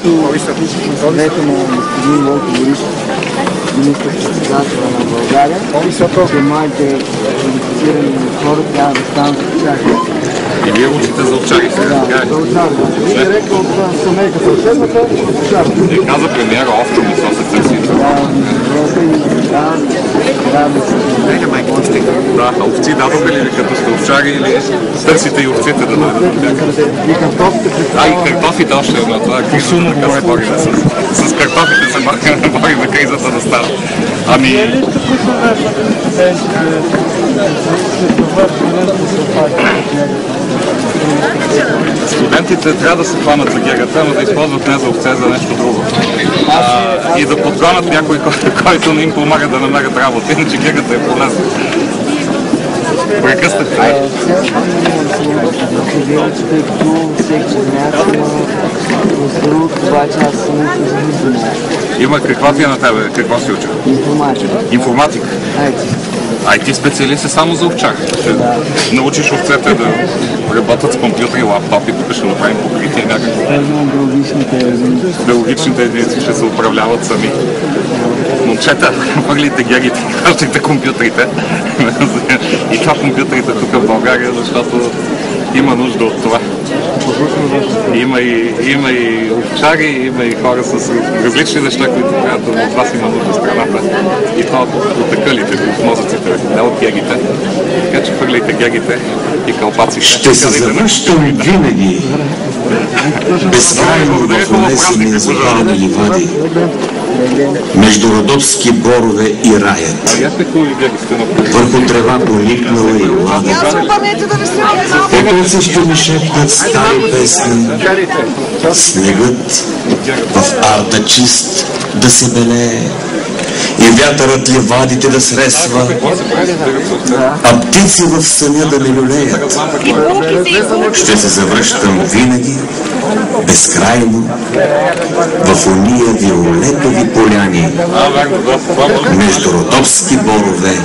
също съвета на господин Бойко Борисов, министър-председателя на България, че младите квалифицирани хора трябва да станат овчари. И вие учите за овчари сега? Да, за овчари. Директно от семейката от седмата, овчари. И каза премиера, овчо месо се търси. Да, а овци дадоха ли ви като сте овчари или търсите и овците да дойдат? И картофите А, и картофите още едно. Това е кризата, така се борим. С картофите се борим на кризата да стане. Ами... Студентите трябва да се хванат за гегата, но да използват не за овце, за нещо друго. И да подгонят някой, който не им помага да намерят работа, иначе гегата е полезна. Прекъснахте. Има каква ти е на тебе? Какво си учил? Информатика. Информатика? IT специалист е само за овчар. Ще научиш овцете да работят с компютри, лаптопи, тук ще направим покритие някакво. Биологичните единици ще се управляват сами. Момчета, хвърлите герите, хващайте компютрите. И това компютрите тук в България, защото има нужда от това. Има и овчари, има и хора с различни неща, които трябва да от вас има нужда страната. И това от тъкалите, от мозъците, не от гегите. Така че хвърляйте гегите и кълпаците. Ще се завръщам винаги безкрайно в онези незабавни ливади, между родопски борове и раят. Върху трева поникнала и лада. Потоци ще ми шепнат стари песни. Снегът в арда чист да се белее и вятърът ливадите да сресва, а птици в съня да ме люлеят. Ще се завръщам винаги, безкрайно, в ония виолетови поляни, между родопски борове